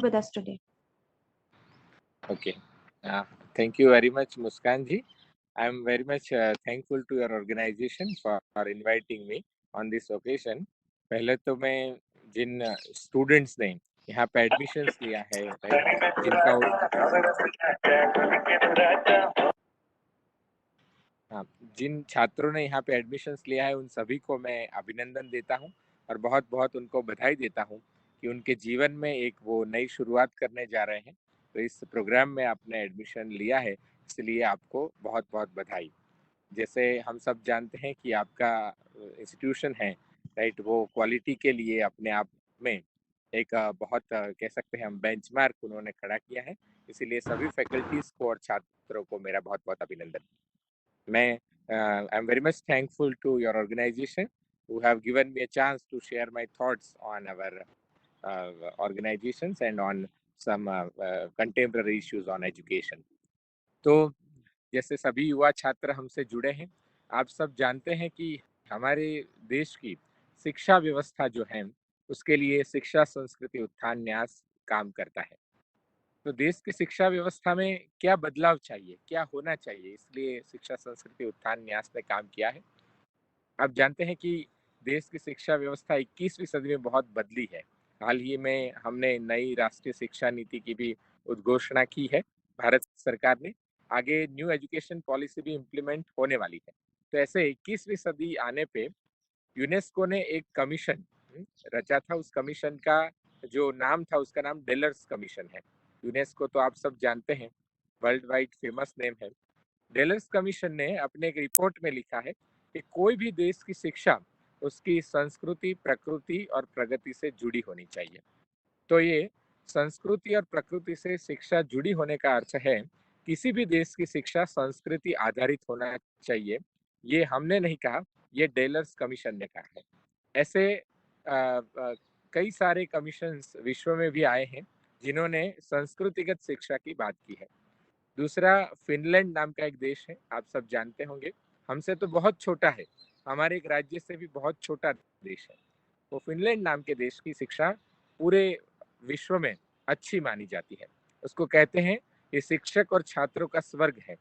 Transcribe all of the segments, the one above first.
with us today. Okay. Thank you very much, Muskan ji. I'm very much thankful to your organization for inviting me on this occasion. पहले तो मैं जिन students ने यहाँ पे admissions लिया है, right, जिनका हाँ, जिन छात्रों ने यहाँ पे एडमिशन्स लिया है उन सभी को मैं अभिनंदन देता हूँ और बहुत बहुत उनको बधाई देता हूँ कि उनके जीवन में एक वो नई शुरुआत करने जा रहे हैं। तो इस प्रोग्राम में आपने एडमिशन लिया है, इसलिए आपको बहुत बहुत बधाई। जैसे हम सब जानते हैं कि आपका इंस्टीट्यूशन है, राइट, वो क्वालिटी के लिए अपने आप में एक बहुत कह सकते हैं हम बेंचमार्क उन्होंने खड़ा किया है, इसीलिए सभी फैकल्टीज को और छात्रों को मेरा बहुत बहुत अभिनंदन। मैं I am very much thankful to your organisation who have given me a chance to share my thoughts on our organizations and on some contemporary issues on education. तो जैसे सभी युवा छात्र हमसे जुड़े हैं, आप सब जानते हैं कि हमारे देश की शिक्षा व्यवस्था जो है उसके लिए शिक्षा संस्कृति उत्थान न्यास काम करता है। तो देश की शिक्षा व्यवस्था में क्या बदलाव चाहिए, क्या होना चाहिए, इसलिए शिक्षा संस्कृति उत्थान न्यास ने काम किया है। आप जानते हैं कि देश की शिक्षा व्यवस्था 21वीं सदी में बहुत बदली है। हाल ही में हमने नई राष्ट्रीय शिक्षा नीति की भी उद्घोषणा की है भारत सरकार ने। आगे न्यू एजुकेशन पॉलिसी भी इम्प्लीमेंट होने वाली है। तो ऐसे 21वीं सदी आने पे यूनेस्को ने एक कमीशन रचा था। उस कमीशन का जो नाम था उसका नाम डेलर्स कमीशन है। यूनेस्को तो आप सब जानते हैं, वर्ल्ड वाइड फेमस नेम है। डेलर्स कमीशन ने अपने एक रिपोर्ट में लिखा है कि कोई भी देश की शिक्षा उसकी संस्कृति, प्रकृति और प्रगति से जुड़ी होनी चाहिए। तो ये संस्कृति और प्रकृति से शिक्षा जुड़ी होने का अर्थ है किसी भी देश की शिक्षा संस्कृति आधारित होना चाहिए। ये हमने नहीं कहा, ये डेलर्स कमीशन ने कहा है। ऐसे कई सारे कमीशंस विश्व में भी आए हैं जिन्होंने संस्कृतिगत शिक्षा की बात की है। दूसरा, फिनलैंड नाम का एक देश है, आप सब जानते होंगे, हमसे तो बहुत छोटा है, हमारे एक राज्य से भी बहुत छोटा देश है। वो फिनलैंड नाम के देश की शिक्षा पूरे विश्व में अच्छी मानी जाती है। उसको कहते हैं ये शिक्षक और छात्रों का स्वर्ग है।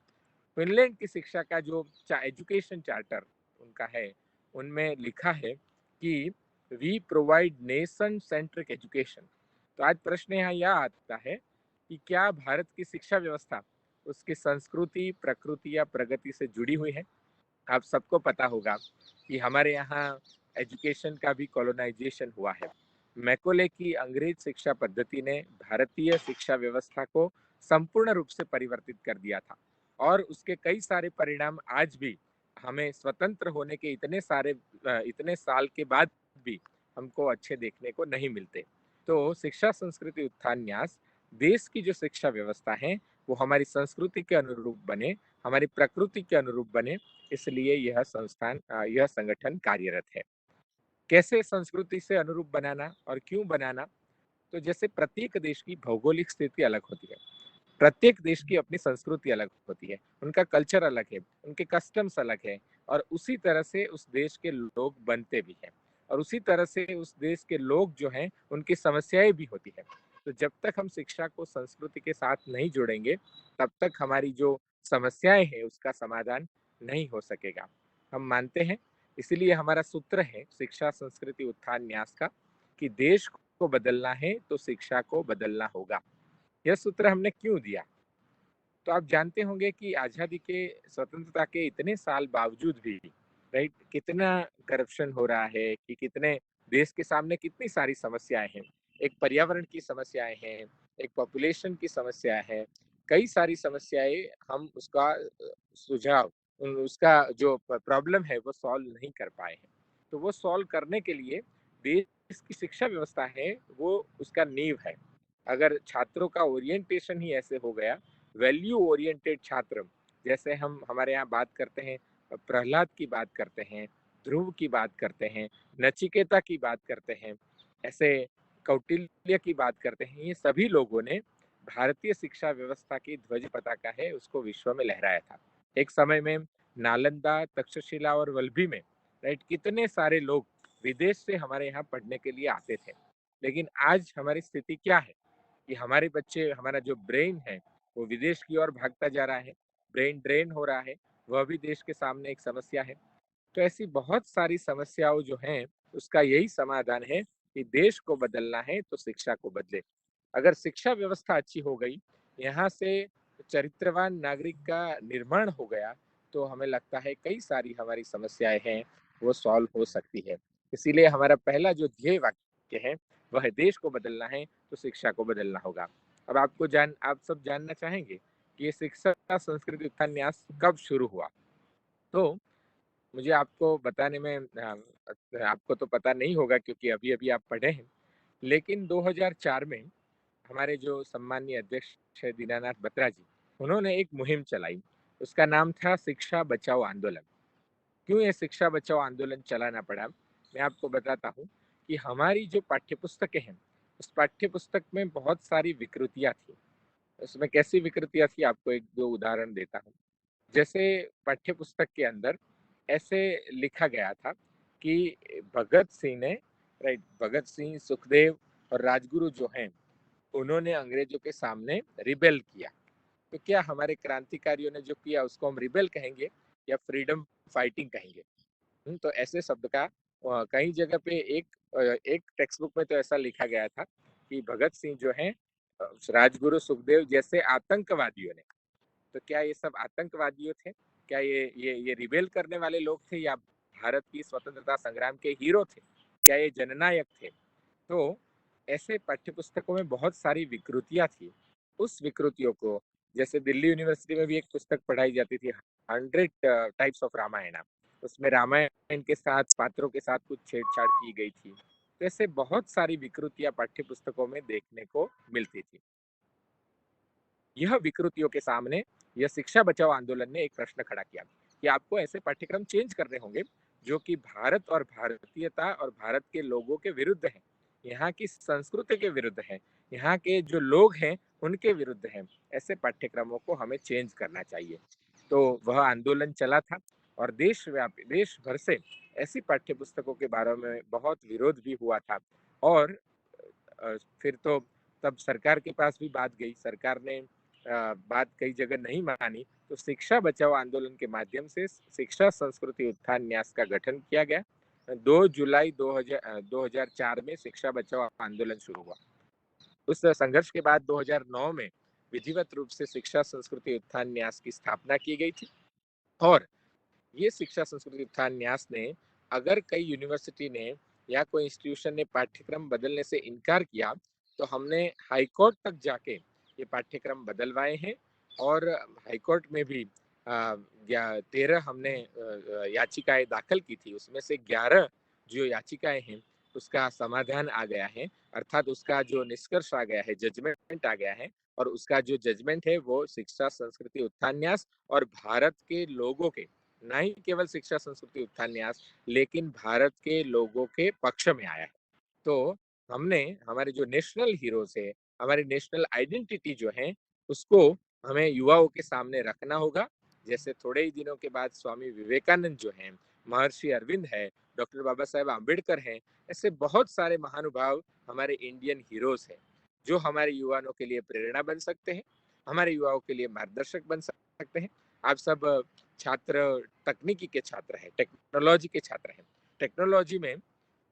फिनलैंड की शिक्षा का जो एजुकेशन चार्टर उनका है, उनमें लिखा है कि we provide nation centric education. तो आज प्रश्न यहाँ यह आता है कि क्या भारत की शिक्षा व्यवस्था उसकी संस्कृति, प्रकृति या प्रगति से जुड़ी हुई है। आप सबको पता होगा कि हमारे यहाँ एजुकेशन का भी कॉलोनाइजेशन हुआ है। मैकोले की अंग्रेज शिक्षा पद्धति ने भारतीय शिक्षा व्यवस्था को संपूर्ण रूप से परिवर्तित कर दिया था और उसके कई सारे परिणाम आज भी हमें स्वतंत्र होने के इतने साल के बाद भी हमको अच्छे देखने को नहीं मिलते। तो शिक्षा संस्कृति उत्थान न्यास देश की जो शिक्षा व्यवस्था है वो हमारी संस्कृति के अनुरूप बने, हमारी प्रकृति के अनुरूप बने, इसलिए यह संगठन कार्यरत है। कैसे संस्कृति से अनुरूप बनाना और क्यों बनाना? तो जैसे प्रत्येक देश की भौगोलिक स्थिति अलग होती है, प्रत्येक देश की अपनी संस्कृति अलग होती है, उनका कल्चर अलग है, उनके कस्टम्स अलग है और उसी तरह से उस देश के लोग बनते भी हैं और उसी तरह से उस देश के लोग जो हैं उनकी समस्याएं भी होती हैं। तो जब तक हम शिक्षा को संस्कृति के साथ नहीं जोड़ेंगे तब तक हमारी जो समस्याएं हैं उसका समाधान नहीं हो सकेगा। हम मानते हैं, इसीलिए हमारा सूत्र है शिक्षा संस्कृति उत्थान न्यास का कि देश को बदलना है तो शिक्षा को बदलना होगा। यह सूत्र हमने क्यों दिया? तो आप जानते होंगे कि आजादी के, स्वतंत्रता के इतने साल बावजूद भी, राइट, कितना करप्शन हो रहा है, कि कितने देश के सामने कितनी सारी समस्याएं हैं। एक पर्यावरण की समस्याएं हैं, एक पॉपुलेशन की समस्या है, कई सारी समस्याएं हम उसका सुझाव, उसका जो प्रॉब्लम है वो सॉल्व नहीं कर पाए हैं। तो वो सॉल्व करने के लिए देश की शिक्षा व्यवस्था है वो उसका नींव है। अगर छात्रों का ओरिएंटेशन ही ऐसे हो गया, वैल्यू ओरिएंटेड छात्र, जैसे हम हमारे यहाँ बात करते हैं, प्रहलाद की बात करते हैं, ध्रुव की बात करते हैं, नचिकेता की बात करते हैं, ऐसे कौटिल्य की बात करते हैं, ये सभी लोगों ने भारतीय शिक्षा व्यवस्था की ध्वज पताका है उसको विश्व में लहराया था। एक समय में नालंदा, तक्षशिला और वल्लभी में, राइट, कितने सारे लोग विदेश से हमारे यहाँ पढ़ने के लिए आते थे। लेकिन आज हमारी स्थिति क्या है? कि हमारे बच्चे, हमारा जो ब्रेन है वो विदेश की ओर भागता जा रहा है, ब्रेन ड्रेन हो रहा है, वह भी देश के सामने एक समस्या है। तो ऐसी बहुत सारी समस्याओं जो हैं, उसका यही समाधान है कि देश को बदलना है तो शिक्षा को बदले। अगर शिक्षा व्यवस्था अच्छी हो गई, यहाँ से चरित्रवान नागरिक का निर्माण हो गया, तो हमें लगता है कई सारी हमारी समस्याएं हैं, वो सॉल्व हो सकती है। इसीलिए हमारा पहला जो ध्येय वाक्य है, वह है देश को बदलना है तो शिक्षा को बदलना होगा। अब आप सब जानना चाहेंगे कि ये शिक्षा संस्कृति उत्थान न्यास कब शुरू हुआ? तो मुझे आपको बताने में आपको तो पता नहीं होगा क्योंकि अभी-अभी आप पढ़े हैं। लेकिन 2004 में हमारे जो सम्मानीय अध्यक्ष है दीनानाथ बत्रा जी, उन्होंने एक मुहिम चलाई। उसका नाम था शिक्षा बचाओ आंदोलन। क्यों ये शिक्षा बचाओ आंदोलन चलाना पड़ा? मैं आपको बताता हूँ कि हमारी जो पाठ्यपुस्तकें हैं, उस पाठ्यपुस्तक में बहुत सारी विकृतियाँ थी। उसमें कैसी विकृतियाँ थी, आपको 1-2 उदाहरण देता हूँ। जैसे पाठ्यपुस्तक के अंदर ऐसे लिखा गया था कि भगत सिंह ने राइट भगत सिंह, सुखदेव और राजगुरु जो हैं, उन्होंने अंग्रेजों के सामने रिबेल किया। तो क्या हमारे क्रांतिकारियों ने जो किया उसको हम रिबेल कहेंगे या फ्रीडम फाइटिंग कहेंगे? तो ऐसे शब्द का कई जगह पे एक टेक्स्ट बुक में तो ऐसा लिखा गया था कि भगत सिंह जो हैं राजगुरु सुखदेव जैसे आतंकवादियों ने। तो क्या ये सब आतंकवादियों थे? क्या ये रिबेल करने वाले लोग थे या भारत की स्वतंत्रता संग्राम के हीरो थे? क्या ये जननायक थे? तो ऐसे पाठ्यपुस्तकों में बहुत सारी विकृतियाँ थी। उस विकृतियों को जैसे दिल्ली यूनिवर्सिटी में भी एक पुस्तक पढ़ाई जाती थी 100 टाइप्स ऑफ रामायणा। उसमें रामायण के साथ पात्रों के साथ कुछ छेड़छाड़ की गई थी। तो ऐसे बहुत सारी विकृतियाँ पाठ्यपुस्तकों में देखने को मिलती थी। यह विकृतियों के सामने यह शिक्षा बचाओ आंदोलन ने एक प्रश्न खड़ा किया कि आपको ऐसे पाठ्यक्रम चेंज करने होंगे जो कि भारत और भारतीयता और भारत के लोगों के विरुद्ध हैं, यहाँ की संस्कृति के विरुद्ध हैं, यहाँ के जो लोग हैं उनके विरुद्ध हैं। ऐसे पाठ्यक्रमों को हमें चेंज करना चाहिए। तो वह आंदोलन चला था और देशव्यापी देश भर से ऐसी पाठ्यपुस्तकों के बारे में बहुत विरोध भी हुआ था। और फिर तो तब सरकार के पास भी बात गई, सरकार ने बात कई जगह नहीं मानी, तो शिक्षा बचाओ आंदोलन के माध्यम से शिक्षा संस्कृति उत्थान न्यास का गठन किया गया। 2 जुलाई 2004 में शिक्षा बचाओ आंदोलन शुरू हुआ। उस संघर्ष के बाद 2009 में विधिवत रूप से शिक्षा संस्कृति उत्थान न्यास की स्थापना की गई थी। और ये शिक्षा संस्कृति उत्थान न्यास ने, अगर कई यूनिवर्सिटी ने या कोई इंस्टीट्यूशन ने पाठ्यक्रम बदलने से इनकार किया, तो हमने हाई कोर्ट तक जाके ये पाठ्यक्रम बदलवाए हैं। और हाई कोर्ट में भी 13 हमने याचिकाएं दाखिल की थी, उसमें से 11 जो याचिकाएं हैं उसका समाधान आ गया है, अर्थात उसका जो निष्कर्ष आ गया है, जजमेंट आ गया है। और उसका जो जजमेंट है वो शिक्षा संस्कृति उत्थान न्यास और भारत के लोगों के, ना ही केवल शिक्षा संस्कृति उत्थान न्यास, लेकिन भारत के लोगों के पक्ष में आया है। तो हमने हमारे जो नेशनल हीरोज है, हमारी नेशनल आइडेंटिटी जो है, उसको हमें युवाओं के सामने रखना होगा। जैसे थोड़े ही दिनों के बाद स्वामी विवेकानंद जो हैं, महर्षि अरविंद है, डॉक्टर बाबा साहेब आम्बेडकर हैं, ऐसे बहुत सारे महानुभाव हमारे इंडियन हीरोज हैं, जो हमारे युवाओं के लिए प्रेरणा बन सकते हैं, हमारे युवाओं के लिए मार्गदर्शक बन सकते हैं। आप सब छात्र तकनीकी के छात्र हैं, टेक्नोलॉजी के छात्र हैं। टेक्नोलॉजी में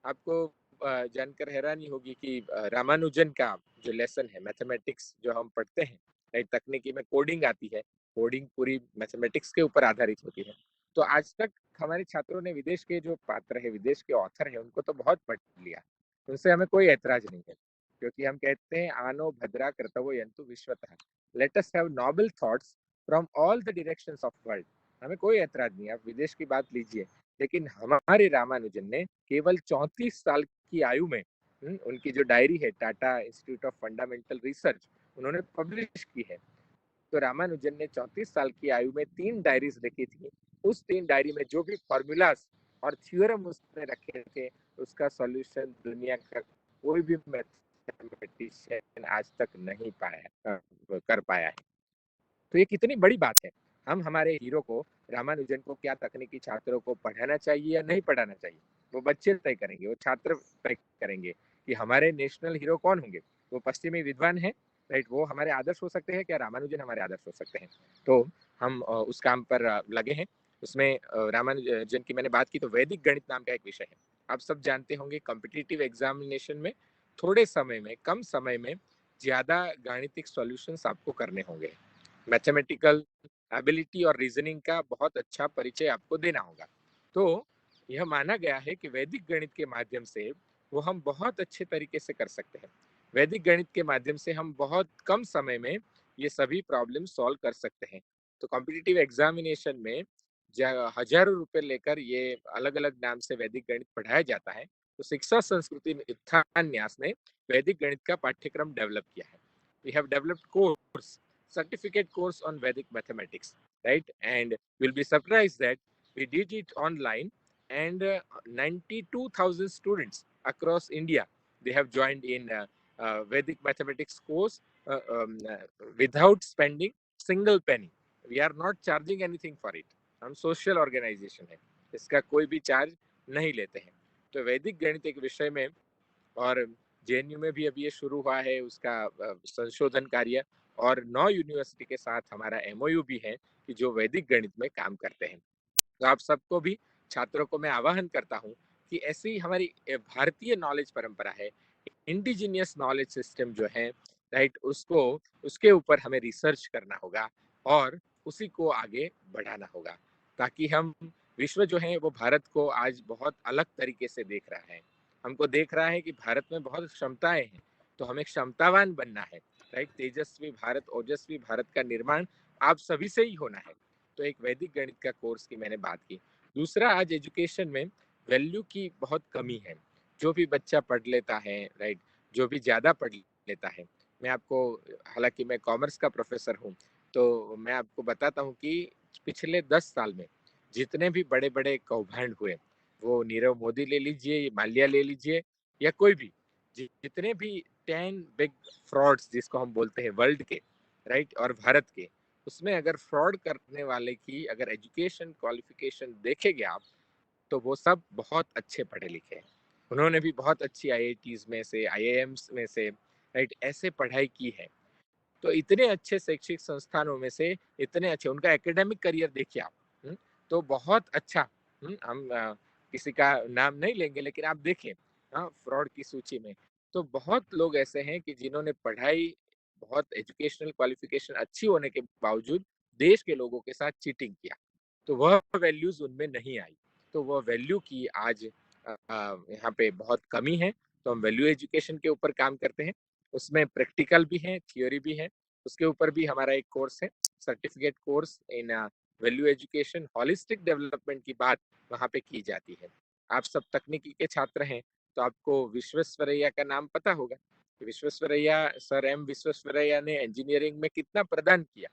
आपको जानकर हैरानी होगी कि रामानुजन का जो लेसन है मैथमेटिक्स जो हम पढ़ते हैं, तकनीकी में कोडिंग आती है, कोडिंग पूरी मैथमेटिक्स के ऊपर आधारित होती है। तो आज तक हमारे छात्रों ने विदेश के जो पात्र है, विदेश के ऑथर है, उनको तो बहुत पढ़ लिया, उनसे हमें कोई ऐतराज नहीं है, क्योंकि हम कहते हैं आनो भद्रा कर्तव्य यंतु विश्वतः, let us have noble thoughts from all the directions of world. हमें कोई ऐतराज नहीं है, आप विदेश की बात लीजिए। लेकिन हमारे रामानुजन ने केवल 34 साल की आयु में उनकी जो डायरी है Tata institute of fundamental research उन्होंने पब्लिश की है। तो रामानुजन ने 34 साल की आयु में 3 डायरीज लिखी थी। उस 3 डायरी में जो भी फॉर्मूलाज और थ्योरम उसने रखे थे, उसका सॉल्यूशन दुनिया का कोई भी मैथमेटिशियन आज तक नहीं कर पाया है। तो ये कितनी बड़ी बात है। हम हमारे हीरो को, रामानुजन को, क्या तकनीकी छात्रों को पढ़ाना चाहिए या नहीं पढ़ाना चाहिए, वो बच्चे तय करेंगे, वो छात्र तय करेंगे कि हमारे नेशनल हीरो कौन होंगे। वो पश्चिमी विद्वान हैं, राइट? वो हमारे आदर्श हो सकते हैं क्या रामानुजन हमारे आदर्श हो सकते हैं? तो हम उस काम पर लगे हैं। उसमें रामानुजन की मैंने बात की तो वैदिक गणित नाम का एक विषय है। आप सब जानते होंगे कॉम्पिटिटिव एग्जामिनेशन में थोड़े समय में, कम समय में ज़्यादा गाणितिक सॉल्यूशंस आपको करने होंगे। मैथमेटिकल एबिलिटी और रीजनिंग का बहुत अच्छा परिचय आपको देना होगा। तो यह माना गया है कि वैदिक गणित के माध्यम से वो हम बहुत अच्छे तरीके से कर सकते हैं। वैदिक गणित के माध्यम से हम बहुत कम समय में ये सभी प्रॉब्लम सॉल्व कर सकते हैं। तो कॉम्पिटिटिव एग्जामिनेशन में हजारों रुपए लेकर ये अलग अलग नाम से वैदिक गणित पढ़ाया जाता है। तो शिक्षा संस्कृति उत्थान न्यास ने वैदिक गणित का पाठ्यक्रम डेवलप किया है। We have developed course certificate course on Vedic mathematics, right? And you'll be surprised that we did it online, and 92,000 students across India they have joined in Vedic mathematics course without spending single penny. We are not charging anything for it. हम social organisation है, इसका कोई भी charge नहीं लेते हैं। तो वैदिक गणित एक विषय में, और जेएनयू में भी अभी ये शुरू हुआ है उसका संशोधन कार्य, और 9 यूनिवर्सिटी के साथ हमारा एमओयू भी है कि जो वैदिक गणित में काम करते हैं। तो आप सबको भी, छात्रों को मैं आह्वान करता हूँ कि ऐसी हमारी भारतीय नॉलेज परंपरा है, इंडिजिनियस नॉलेज सिस्टम जो है, राइट, उसको, उसके ऊपर हमें रिसर्च करना होगा और उसी को आगे बढ़ाना होगा, ताकि हम, विश्व जो है वो भारत को आज बहुत अलग तरीके से देख रहा है। हमको देख रहा है कि भारत में बहुत क्षमताएं हैं, तो हमें क्षमतावान बनना है, राइट? तेजस्वी भारत, ओजस्वी भारत का निर्माण आप सभी से ही होना है। तो एक वैदिक गणित का कोर्स की मैंने बात की। दूसरा, आज एजुकेशन में वैल्यू की बहुत कमी है। जो भी बच्चा पढ़ लेता है, राइट, जो भी ज़्यादा पढ़ लेता है, मैं आपको, हालांकि मैं कॉमर्स का प्रोफेसर हूँ, तो मैं आपको बताता हूँ कि पिछले 10 साल में जितने भी बड़े बड़े कौभांड हुए, वो नीरव मोदी ले लीजिए, माल्या ले लीजिए, या कोई भी, जितने भी 10 बिग फ्रॉड्स जिसको हम बोलते हैं वर्ल्ड के, राइट, और भारत के, उसमें अगर फ्रॉड करने वाले की अगर एजुकेशन क्वालिफिकेशन देखेंगे आप, तो वो सब बहुत अच्छे पढ़े लिखे हैं। उन्होंने भी बहुत अच्छी आईआईटीज में से, आईआईएम्स में से, राइट, ऐसे पढ़ाई की है। तो इतने अच्छे शैक्षिक संस्थानों में से इतने अच्छे उनका एकेडमिक करियर देखिए आप। तो बहुत अच्छा। हम किसी का नाम नहीं लेंगे, लेकिन आप देखें, हाँ, फ्रॉड की सूची में तो बहुत लोग ऐसे हैं कि जिन्होंने पढ़ाई, बहुत एजुकेशनल क्वालिफिकेशन अच्छी होने के बावजूद देश के लोगों के साथ चीटिंग किया। तो वह वैल्यूज उनमें नहीं आई। तो वह वैल्यू की आज यहाँ पे बहुत कमी है। तो हम वैल्यू एजुकेशन के ऊपर काम करते हैं। उसमें प्रैक्टिकल भी है, थियोरी भी है। उसके ऊपर भी हमारा एक कोर्स है, certificate course in value education, holistic development की बात वहाँ पे की जाती है। आप सब तकनीकी के छात्र हैं, तो आपको विश्वेश्वरैया का नाम पता होगा। विश्वेश्वरैया, सर एम विश्वेश्वरैया ने इंजीनियरिंग में कितना प्रदान किया,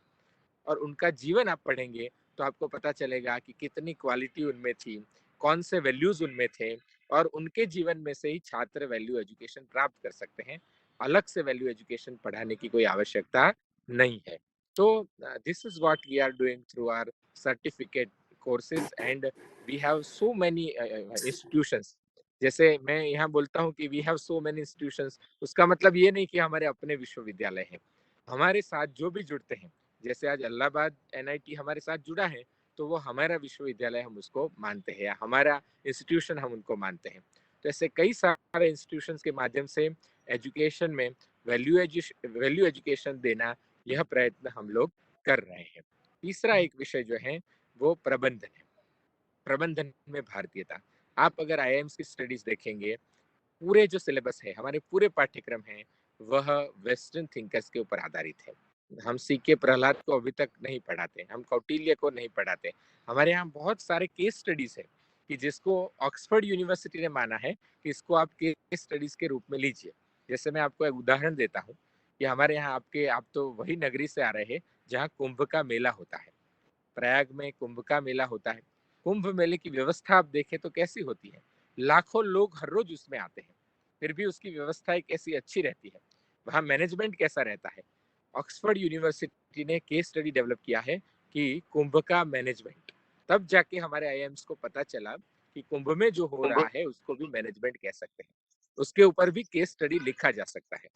और उनका जीवन आप पढ़ेंगे तो आपको पता चलेगा कि कितनी क्वालिटी उनमें थी, कौन से वैल्यूज उनमें थे, और उनके जीवन में से ही छात्र वैल्यू एजुकेशन प्राप्त कर सकते हैं। अलग से वैल्यू एजुकेशन पढ़ाने की कोई आवश्यकता नहीं है। तो this is what we are doing through our certificate courses, and we have so many institutions. जैसे मैं यहाँ बोलता हूँ कि we have so many institutions, उसका मतलब ये नहीं कि हमारे अपने विश्वविद्यालय हैं। हमारे साथ जो भी जुड़ते हैं, जैसे आज इलाहाबाद एनआईटी हमारे साथ जुड़ा है, तो वो हमारा विश्वविद्यालय, हम उसको मानते हैं, या हमारा इंस्टीट्यूशन हम उनको मानते हैं। तो ऐसे कई सारे इंस्टीट्यूशंस के माध्यम से एजुकेशन में वैल्यू एजुकेशन देना, यह प्रयत्न हम लोग कर रहे हैं। तीसरा एक विषय जो है वो प्रबंधन है। प्रबंधन में भारतीयता। आप अगर आईआईएम्स की स्टडीज देखेंगे, पूरे जो सिलेबस है, हमारे पूरे पाठ्यक्रम हैं, वह वेस्टर्न थिंकर्स के ऊपर आधारित है। हम सीके प्रहलाद को अभी तक नहीं पढ़ाते, हम कौटिल्य को नहीं पढ़ाते। हमारे यहाँ बहुत सारे केस स्टडीज है कि जिसको ऑक्सफोर्ड यूनिवर्सिटी ने माना है कि इसको आप केस स्टडीज के रूप में लीजिए। जैसे मैं आपको एक उदाहरण देता हूँ कि हमारे यहाँ, आप तो वही नगरी से आ रहे हैं जहाँ कुंभ का मेला होता है। प्रयाग में कुंभ का मेला होता है। कुंभ मेले की व्यवस्था आप देखें तो कैसी होती है। लाखों लोग हर रोज उसमें आते हैं, फिर भी उसकी व्यवस्था कैसी अच्छी रहती है, वहाँ मैनेजमेंट कैसा रहता है। ऑक्सफोर्ड यूनिवर्सिटी ने केस स्टडी डेवलप किया है कि कुंभ का मैनेजमेंट, तब जाके हमारे आईएम्स को पता चला कि कुंभ में जो हो रहा है उसको भी मैनेजमेंट कह सकते हैं। उसके ऊपर भी केस स्टडी लिखा जा सकता है।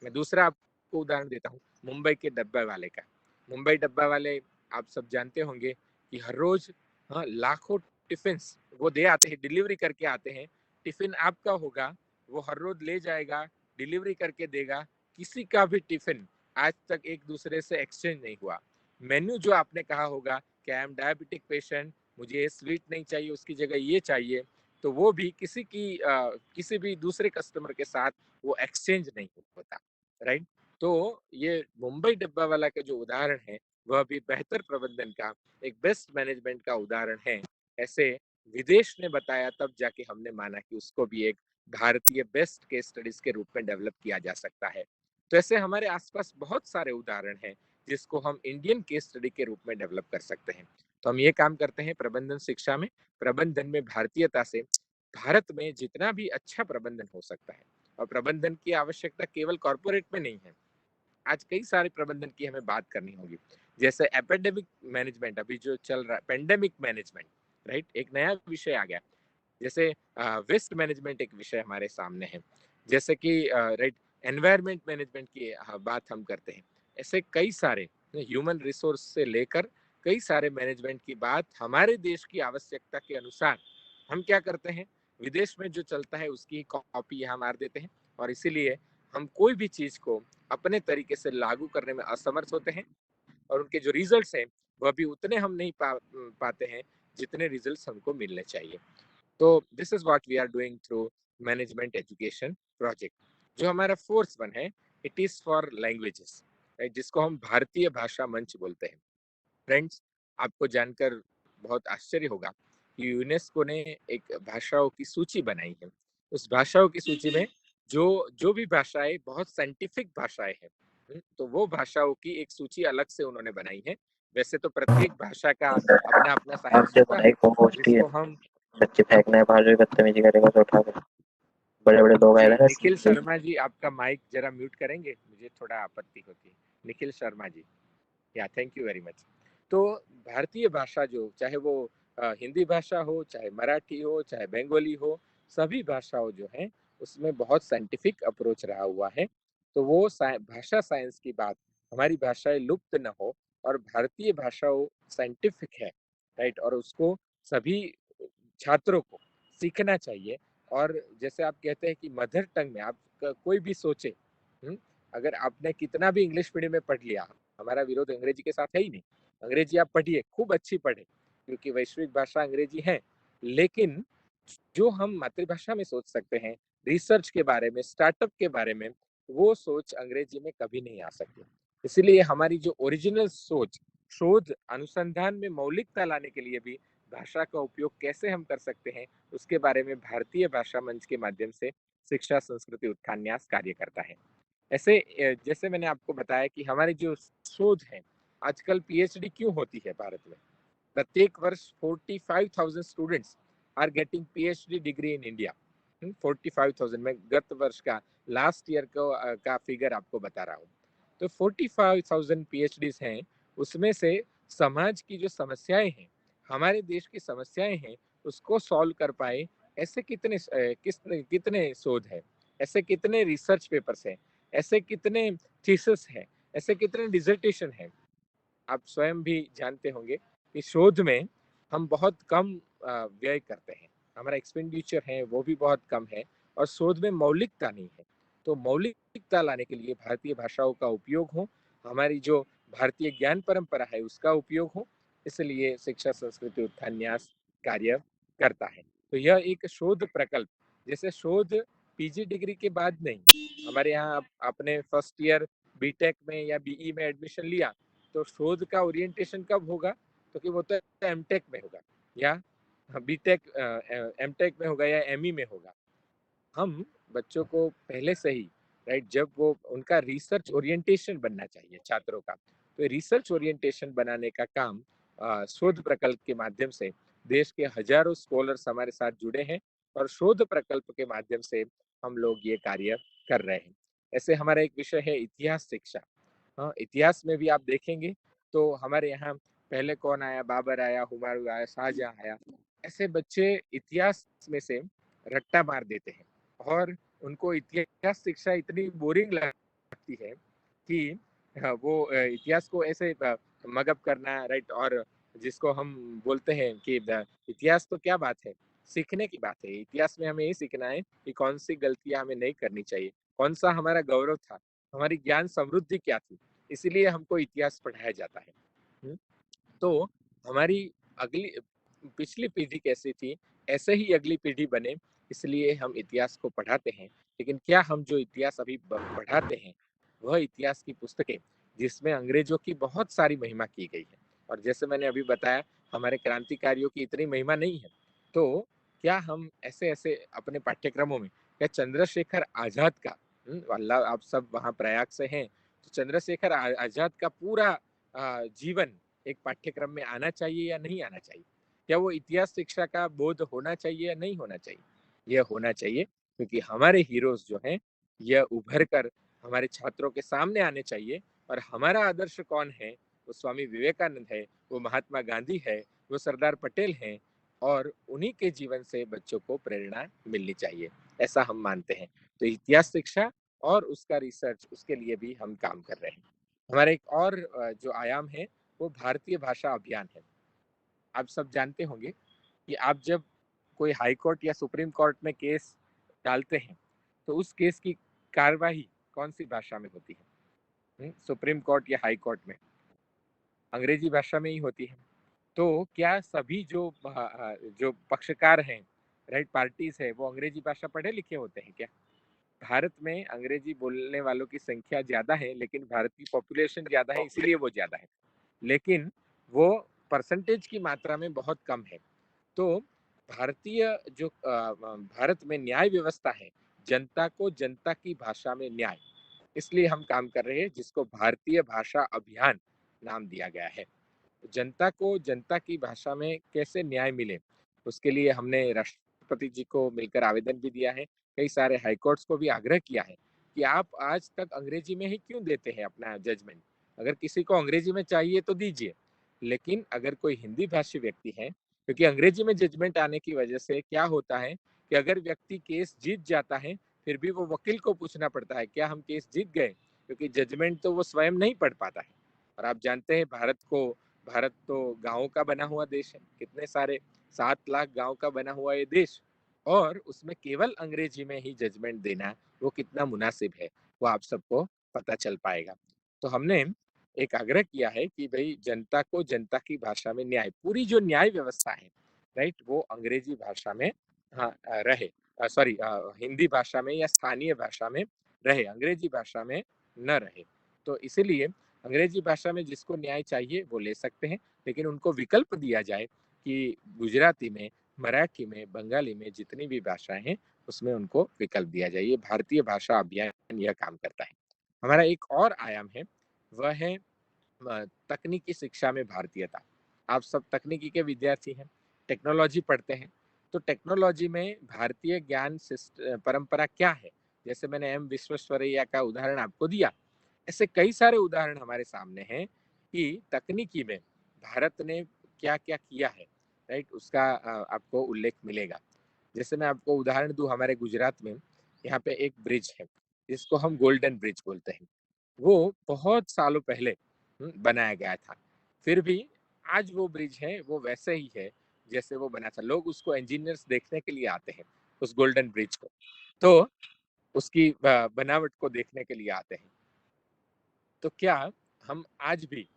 मैं दूसरा आपको उदाहरण देता हूँ, मुंबई के डब्बा वाले का। मुंबई डब्बा वाले आप सब जानते होंगे कि हर रोज लाखों टिफिन वो दे आते हैं, डिलीवरी करके आते हैं। टिफिन आपका होगा, वो हर रोज ले जाएगा, डिलीवरी करके देगा। किसी का भी टिफिन आज तक एक दूसरे से एक्सचेंज नहीं हुआ। मेन्यू जो आपने कहा होगा कि आई एम डायबिटिक पेशेंट, मुझे ये स्वीट नहीं चाहिए, उसकी जगह ये चाहिए, तो वो भी किसी भी दूसरे कस्टमर के साथ वो एक्सचेंज नहीं होता, राइट? तो ये मुंबई डब्बा वाला का जो उदाहरण है, वह भी बेहतर प्रबंधन का, एक बेस्ट मैनेजमेंट का उदाहरण है। ऐसे विदेश ने बताया, तब जाके हमने माना कि उसको भी एक भारतीय बेस्ट केस स्टडीज के रूप में डेवलप किया जा सकता है। तो ऐसे हमारे आसपास बहुत सारे उदाहरण हैं जिसको हम इंडियन केस स्टडी के रूप में डेवलप कर सकते हैं। तो हम ये काम करते हैं प्रबंधन शिक्षा में, प्रबंधन में भारतीयता से भारत में जितना भी अच्छा प्रबंधन हो सकता है। और प्रबंधन की आवश्यकता केवल कॉरपोरेट में नहीं है, आज कई सारे प्रबंधन की हमें बात करनी होगी। जैसे एपिडेमिक मैनेजमेंट अभी जो चल रहा है, पेंडेमिक मैनेजमेंट, राइट, एक नया विषय आ गया। जैसे वेस्ट मैनेजमेंट एक विषय हमारे सामने है। जैसे कि राइट, एनवायरमेंट मैनेजमेंट की बात हम करते हैं। ऐसे कई सारे ह्यूमन रिसोर्स से लेकर कई सारे मैनेजमेंट की बात हमारे देश की आवश्यकता के अनुसार हम क्या करते हैं, विदेश में जो चलता है उसकी कॉपी यहाँ मार देते हैं। और इसीलिए हम कोई भी चीज को अपने तरीके से लागू करने में असमर्थ होते हैं, और उनके जो रिजल्ट्स हैं वह भी उतने हम नहीं पाते हैं जितने रिजल्ट्स हमको मिलने चाहिए। तो this is what we are doing through management education project. जो हमारा फोर्थ वन है, इट इज फॉर लैंग्वेजेस, जिसको हम भारतीय भाषा मंच बोलते हैं। फ्रेंड्स, आपको जानकर बहुत आश्चर्य होगा कि यूनेस्को ने एक भाषाओं की सूची बनाई है। उस भाषाओं की सूची में जो जो भी भाषाएं बहुत साइंटिफिक भाषाएं हैं, तो वो भाषाओं की एक सूची अलग से उन्होंने बनाई है। वैसे तो प्रत्येक भाषा का अपना अपना आप साइंस देखो होता ना, है, एक पोस्ट ही है, जिसको हम बच्चे फेंकना है बाहर, जो बदतमीजी करेगा तो उठा कर। बड़े बड़े लोग आए जी, थे ना निखिल इसलिए। शर्मा जी, आपका माइक जरा म्यूट करेंगे, मुझे थोड़ा आपत्ति होती है। निखिल शर्मा जी, या थैंक यू वेरी मच। तो भारतीय भाषा जो, चाहे वो हिंदी भाषा हो, चाहे मराठी हो, चाहे बंगाली हो, सभी भाषाओं जो हैं उसमें बहुत साइंटिफिक अप्रोच रहा हुआ है। तो वो भाषा साइंस की बात, हमारी भाषाएं लुप्त न हो, और भारतीय भाषाओं साइंटिफिक है, राइट, और उसको सभी छात्रों को सीखना चाहिए। और जैसे आप कहते हैं कि मदर टंग में आप कोई भी सोचे, अगर आपने कितना भी इंग्लिश मीडियम में पढ़ लिया, हमारा विरोध अंग्रेजी के साथ है ही नहीं, अंग्रेजी आप पढ़िए, खूब अच्छी पढ़े, क्योंकि वैश्विक भाषा अंग्रेजी है। लेकिन जो हम मातृभाषा में सोच सकते हैं, रिसर्च के बारे में, स्टार्टअप के बारे में, वो सोच अंग्रेजी में कभी नहीं आ सकती। इसलिए हमारी जो ओरिजिनल सोच, शोध अनुसंधान में मौलिकता लाने के लिए भी भाषा का उपयोग कैसे हम कर सकते हैं, उसके बारे में भारतीय भाषा मंच के माध्यम से शिक्षा संस्कृति उत्थान न्यास कार्य करता है। ऐसे जैसे मैंने आपको बताया कि हमारी जो शोध है, आजकल पीएचडी क्यों होती है भारत में? प्रत्येक वर्ष 45,000 students are getting PhD degree in India. 45,000, मैं गत वर्ष का, लास्ट ईयर का फिगर आपको बता रहा हूँ। तो 45,000 पीएचडीज हैं, उसमें से समाज की जो समस्याएं हैं, हमारे देश की समस्याएं हैं, उसको सॉल्व कर पाए, ऐसे कितने शोध है, ऐसे कितने रिसर्च पेपर्स हैं, ऐसे कितने थीसिस हैं, ऐसे कितने डिसर्टेशन हैं। आप स्वयं भी जानते होंगे कि शोध में हम बहुत कम व्यय करते हैं, हमारा एक्सपेंडिचर है वो भी बहुत कम है, और शोध में मौलिकता नहीं है। तो मौलिकता लाने के लिए भारतीय भाषाओं का उपयोग हो, हमारी जो भारतीय ज्ञान परंपरा है उसका उपयोग हो, इसलिए शिक्षा संस्कृति उत्थान न्यास कार्य करता है। तो यह एक शोध प्रकल्प, जैसे शोध पीजी डिग्री के बाद नहीं, हमारे यहाँ आपने फर्स्ट ईयर बीटेक में या बीई में एडमिशन लिया, तो शोध का ओरिएंटेशन कब होगा? तो कि वो तो एमटेक में होगा, या बीटेक एमटेक में होगा, या एमई में होगा। हम बच्चों को पहले से ही, राइट, जब वो उनका रिसर्च ओरिएंटेशन बनना चाहिए छात्रों का, तो रिसर्च ओरिएंटेशन बनाने का काम शोध प्रकल्प के माध्यम से, देश के हजारों स्कॉलर्स हमारे साथ जुड़े हैं, और शोध प्रकल्प के माध्यम से हम लोग ये कार्य कर रहे हैं। ऐसे हमारा एक विषय है इतिहास शिक्षा। हाँ, इतिहास में भी आप देखेंगे तो हमारे यहाँ पहले कौन आया, बाबर आया, हुमायूं आया, शाहजहां आया, ऐसे बच्चे इतिहास में से रट्टा मार देते हैं, और उनको इतिहास शिक्षा इतनी बोरिंग लगती जाती है कि वो इतिहास को ऐसे मगअप करना, राइट, और जिसको हम बोलते हैं कि इतिहास तो क्या बात है, सीखने की बात है। इतिहास में हमें ये सीखना है कि कौन सी गलतियां हमें नहीं करनी चाहिए, कौन सा हमारा गौरव था, हमारी ज्ञान समृद्धि क्या थी, इसीलिए हमको इतिहास पढ़ाया जाता है। हम्म, तो हमारी अगली पिछली पीढ़ी कैसी थी, ऐसे ही अगली पीढ़ी बने, इसलिए हम इतिहास को पढ़ाते हैं। लेकिन क्या हम जो इतिहास अभी पढ़ाते हैं वह इतिहास की पुस्तकें जिसमें अंग्रेजों की बहुत सारी महिमा की गई है, और जैसे मैंने अभी बताया हमारे क्रांतिकारियों की इतनी महिमा नहीं है, तो क्या हम ऐसे ऐसे अपने पाठ्यक्रमों में क्या चंद्रशेखर आजाद का, अल्लाह आप सब वहाँ प्रयाग से हैं, तो चंद्रशेखर आजाद का पूरा जीवन एक पाठ्यक्रम में आना चाहिए या नहीं आना चाहिए? क्या वो इतिहास शिक्षा का बोध होना चाहिए या नहीं होना चाहिए? यह होना चाहिए, क्योंकि हमारे हीरोज जो हैं यह उभर कर हमारे छात्रों के सामने आने चाहिए। और हमारा आदर्श कौन है? वो स्वामी विवेकानंद है, वो महात्मा गांधी है, वो सरदार पटेल हैं, और उन्हीं के जीवन से बच्चों को प्रेरणा मिलनी चाहिए, ऐसा हम मानते हैं। तो इतिहास शिक्षा और उसका रिसर्च, उसके लिए भी हम काम कर रहे हैं। हमारा एक और जो आयाम है वो भारतीय भाषा अभियान है। आप सब जानते होंगे कि आप जब कोई हाई कोर्ट या सुप्रीम कोर्ट में केस डालते हैं तो उस केस की कार्यवाही कौन सी भाषा में होती है? सुप्रीम कोर्ट या हाई कोर्ट में अंग्रेजी भाषा में ही होती है। तो क्या सभी जो पक्षकार हैं, राइट, पार्टीज है, वो अंग्रेजी भाषा पढ़े लिखे होते हैं क्या? भारत में अंग्रेजी बोलने वालों की संख्या ज्यादा है, लेकिन भारत की पॉपुलेशन ज्यादा है, इसीलिए वो ज्यादा है, लेकिन वो परसेंटेज की मात्रा में बहुत कम है। तो भारतीय जो भारत में न्याय व्यवस्था है, जनता को जनता की भाषा में न्याय, इसलिए हम काम कर रहे हैं, जिसको भारतीय भाषा अभियान नाम दिया गया है। जनता को जनता की भाषा में कैसे न्याय मिले, उसके लिए हमने राष्ट्रपति जी को मिलकर आवेदन भी दिया है, कई सारे हाईकोर्ट्स को भी आग्रह किया है कि आप आज तक अंग्रेजी में ही क्यों देते हैं अपना जजमेंट। अगर किसी को अंग्रेजी में चाहिए तो दीजिए, लेकिन अगर कोई हिंदी भाषी व्यक्ति है, क्योंकि अंग्रेजी में जजमेंट आने की वजह से क्या होता है कि अगर व्यक्ति केस जीत जाता है, फिर भी वो वकील को पूछना पड़ता है क्या हम केस जीत गए, क्योंकि जजमेंट तो वो स्वयं नहीं पढ़ पाता है। और आप जानते हैं भारत तो गाँव का बना हुआ देश है, कितने सारे 7 लाख गाँव का बना हुआ ये देश, और उसमें केवल अंग्रेजी में ही जजमेंट देना वो कितना मुनासिब है, वो आप सबको पता चल पाएगा। तो हमने एक आग्रह किया है कि भाई जनता को जनता की भाषा में न्याय, पूरी जो न्याय व्यवस्था है, राइट, वो अंग्रेजी भाषा में, हाँ, रहे, सॉरी, हिंदी भाषा में या स्थानीय भाषा में रहे, अंग्रेजी भाषा में न रहे। तो इसीलिए अंग्रेजी भाषा में जिसको न्याय चाहिए वो ले सकते हैं, लेकिन उनको विकल्प दिया जाए कि गुजराती में, मराठी में, बंगाली में, जितनी भी भाषाएं हैं उसमें उनको विकल्प दिया जाए। ये भारतीय भाषा अभियान यह काम करता है। हमारा एक और आयाम है, वह है तकनीकी शिक्षा में भारतीयता। आप सब तकनीकी के विद्यार्थी हैं, टेक्नोलॉजी पढ़ते हैं, तो टेक्नोलॉजी में भारतीय ज्ञान परंपरा क्या है? जैसे मैंने एम विश्वेश्वरैया का उदाहरण आपको दिया, ऐसे कई सारे उदाहरण हमारे सामने हैं कि तकनीकी में भारत ने क्या क्या किया है, राइट, उसका आपको उल्लेख मिलेगा। जैसे मैं आपको उदाहरण दूं, हमारे गुजरात में यहाँ पे एक ब्रिज है जिसको हम गोल्डन ब्रिज बोलते हैं। वो बहुत सालों पहले बनाया गया था, फिर भी आज वो ब्रिज है वो वैसे ही है जैसे वो बना था। लोग उसको इंजीनियर्स देखने के लिए आते हैं, उस गोल्डन ब्रिज को, तो उसकी बनावट को देखने के लिए आते हैं। तो क्या हम आज भी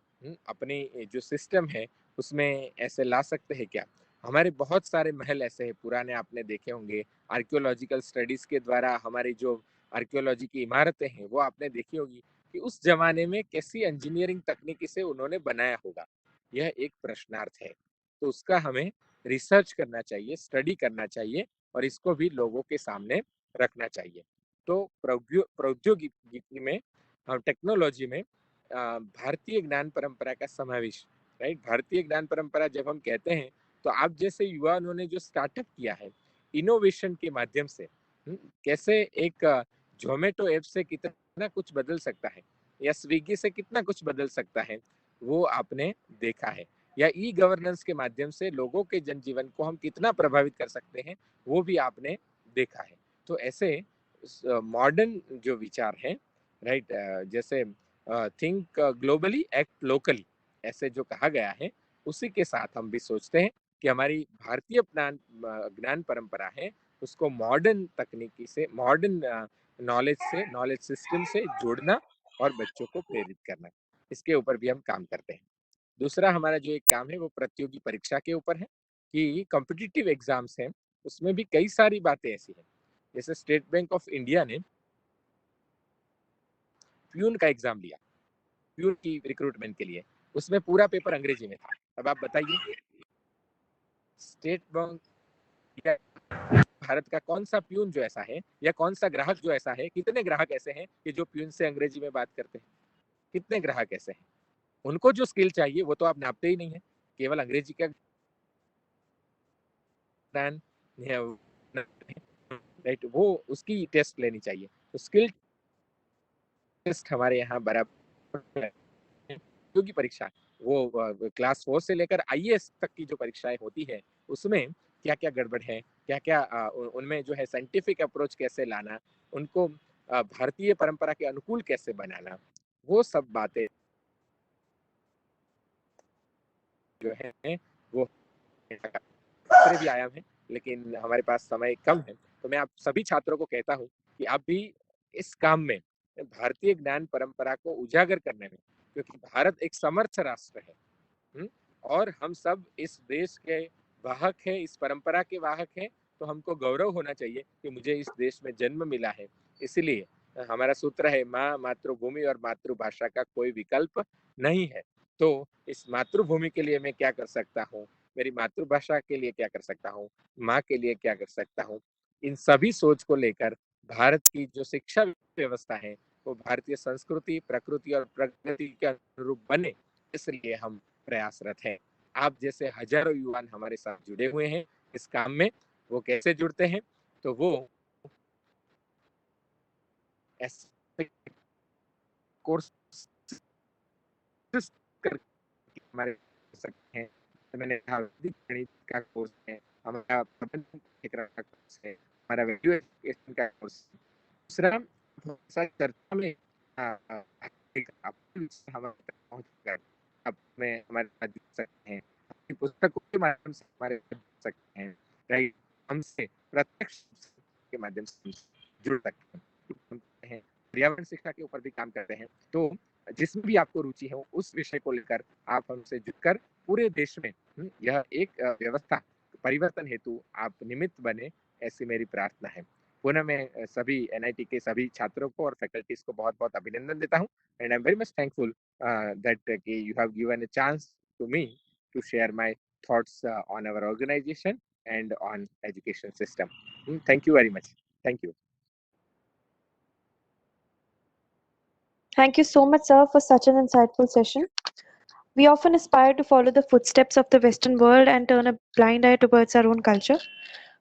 अपनी जो सिस्टम है उसमें ऐसे ला सकते हैं क्या? हमारे बहुत सारे महल ऐसे हैं पुराने, आपने देखे होंगे, आर्कियोलॉजिकल स्टडीज के द्वारा हमारी जो आर्कियोलॉजी की इमारतें हैं वो आपने देखी होगी कि उस जमाने में कैसी इंजीनियरिंग तकनीकी से उन्होंने बनाया होगा। यह एक प्रश्नार्थ है, तो उसका हमें रिसर्च करना चाहिए, स्टडी करना चाहिए, और इसको भी लोगों के सामने रखना चाहिए। तो प्रौद्योगिकी में, टेक्नोलॉजी में भारतीय ज्ञान परंपरा का समावेश, राइट, भारतीय ज्ञान परंपरा जब हम कहते हैं तो आप जैसे युवाओं ने जो स्टार्टअप किया है इनोवेशन के माध्यम से, कैसे एक जोमेटो ऐप से कितना कुछ बदल सकता है, या स्विगी से कितना कुछ बदल सकता है, वो आपने देखा है। या ई गवर्नेंस के माध्यम से लोगों के जनजीवन को हम कितना प्रभावित कर सकते हैं, वो भी आपने देखा है। तो ऐसे मॉडर्न जो विचार हैं, राइट। जैसे थिंक ग्लोबली एक्ट लोकली, ऐसे जो कहा गया है, उसी के साथ हम भी सोचते हैं कि हमारी भारतीय ज्ञान परंपरा है, उसको मॉडर्न तकनीकी से, मॉडर्न नॉलेज सिस्टम से जोड़ना और बच्चों को प्रेरित करना, इसके ऊपर भी हम काम करते हैं। दूसरा हमारा जो एक काम है वो प्रतियोगी परीक्षा के ऊपर है, कि कॉम्पिटिटिव एग्जाम्स हैं, उसमें भी कई सारी बातें ऐसी हैं। जैसे स्टेट बैंक ऑफ इंडिया ने प्यून का एग्जाम लिया, प्यून की रिक्रूटमेंट के लिए, उसमें पूरा पेपर अंग्रेजी में था। अब आप बताइए, स्टेट बैंक या भारत का कौन सा प्यून जो ऐसा है, या कौन सा ग्राहक जो ऐसा है, कितने ग्राहक ऐसे हैं कि जो प्यून से अंग्रेजी में बात करते हैं? कितने ग्राहक ऐसे हैं? उनको जो स्किल चाहिए वो तो आप नापते ही नहीं है, केवल अंग्रेजी का ज्ञान, राइट, वो उसकी टेस्ट लेनी चाहिए। तो स्किल टेस्ट हमारे यहाँ बराबर, क्योंकि परीक्षा वो क्लास 4 से लेकर आईएएस तक की जो परीक्षाएं होती है, उसमें क्या क्या गड़बड़ है, क्या क्या उनमें जो है साइंटिफिक अप्रोच कैसे लाना, उनको भारतीय परंपरा के अनुकूल कैसे बनाना, वो सब बातें जो है वो दूसरे भी आयाम है, लेकिन हमारे पास समय कम है। तो मैं आप सभी छात्रों को कहता हूँ कि आप भी इस काम में भारतीय ज्ञान परंपरा को उजागर करने में, क्योंकि भारत एक समर्थ राष्ट्र है, हुँ? और हम सब इस देश के वाहक हैं, इस परंपरा के वाहक हैं, तो हमको गौरव होना चाहिए कि मुझे इस देश में जन्म मिला है। इसीलिए हमारा सूत्र है, माँ, मातृभूमि और मातृभाषा का कोई विकल्प नहीं है। तो इस मातृभूमि के लिए मैं क्या कर सकता हूँ? मेरी मातृभाषा के लिए क्या कर सकता हूँ? माँ के लिए क्या कर सकता हूँ? इन सभी सोच को लेकर भारत की जो शिक्षा व्यवस्था है, वो भारतीय संस्कृति, प्रकृति और प्रगति के अनुरूप बने, इसलिए हम प्रयासरत हैं। आप जैसे हजारों युवा हमारे साथ जुड़े हुए हैं इस काम में। वो कैसे जुड़ते हैं? तो वो ऐसे कोर्स करके हमारे सकते हैं। तो मैंने कहा गणित का कोर्स है, हमारा प्रबंधन क्षेत्र का कोर्स है, हमारा वैल्यू एजुकेशन का कोर्स है। दूसरा चर्चा में आप हमारे तक पहुँच गए। आप में हमारे साथ जुड़ सकते हैं, अपनी पुस्तकों के माध्यम से हमारे साथ जुड़ सकते हैं, राइट? हमसे प्रत्यक्ष के माध्यम से जुड़ सकते हैं। पर्यावरण शिक्षा के ऊपर भी काम करते हैं। तो जिसमें भी आपको रुचि है उस विषय को लेकर आप हमसे जुड़कर पूरे देश में यह एक व्यवस्था परिवर्तन हेतु आप निमित्त बने, ऐसी मेरी प्रार्थना है। पुनः मैं सभी एनआईटी के सभी छात्रों को और फैकल्टीज को बहुत-बहुत अभिनंदन देता हूँ, and I am very much thankful that you have given a chance to me to share my thoughts on our organization and on education system. Thank you very much. Thank you. Thank you so much, sir, for such an insightful session. We often aspire to follow the footsteps of the Western world and turn a blind eye towards our own culture.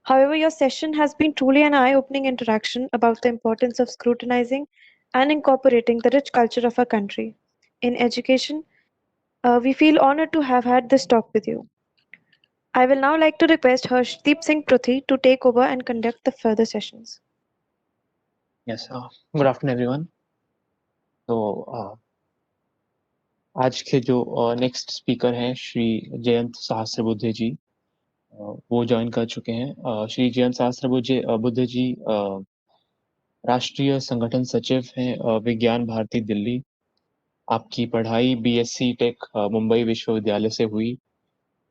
However, your session has been truly an eye-opening interaction about the importance of scrutinizing and incorporating the rich culture of our country. In education, we feel honored to have had this talk with you. I will now like to request Harshdeep Singh Pruthi to take over and conduct the further sessions. Yes, good afternoon everyone. तो आज के जो next speaker हैं श्री जयंत सहस्त्रबुद्धे जी, वो join कर चुके हैं। श्री जयंत सहस्त्रबुद्धे जी राष्ट्रीय संगठन सचिव हैं विज्ञान भारती दिल्ली। आपकी पढ़ाई बीएससी टेक मुंबई विश्वविद्यालय से हुई।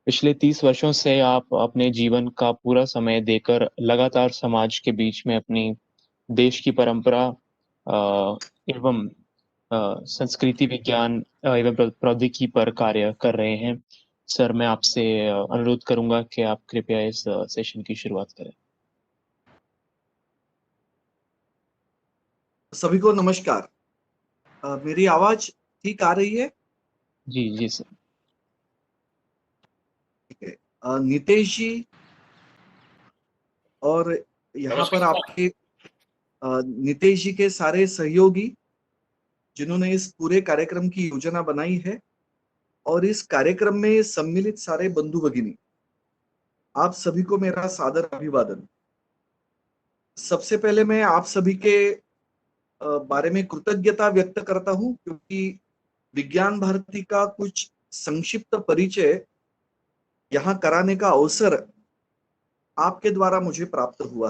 पिछले 30 वर्षों से आप अपने जीवन का पूरा समय देकर लगातार समाज के बीच में अपनी देश की परंपरा एवं संस्कृति विज्ञान एवं प्रौद्योगिकी पर कार्य कर रहे हैं। सर, मैं आपसे अनुरोध करूंगा कि आप कृपया इस सेशन की शुरुआत करें। सभी को नमस्कार। मेरी आवाज ठीक आ रही है? जी जी सर। ठीक है। नितेश जी और यहाँ पर आपके नितेश जी के सारे सहयोगी जिन्होंने इस पूरे कार्यक्रम की योजना बनाई है, और इस कार्यक्रम में सम्मिलित सारे बंधु भगिनी, आप सभी को मेरा सादर अभिवादन। सबसे पहले मैं आप सभी के बारे में कृतज्ञता व्यक्त करता हूं, क्योंकि विज्ञान भारती का कुछ संक्षिप्त परिचय यहाँ कराने का अवसर आपके द्वारा मुझे प्राप्त हुआ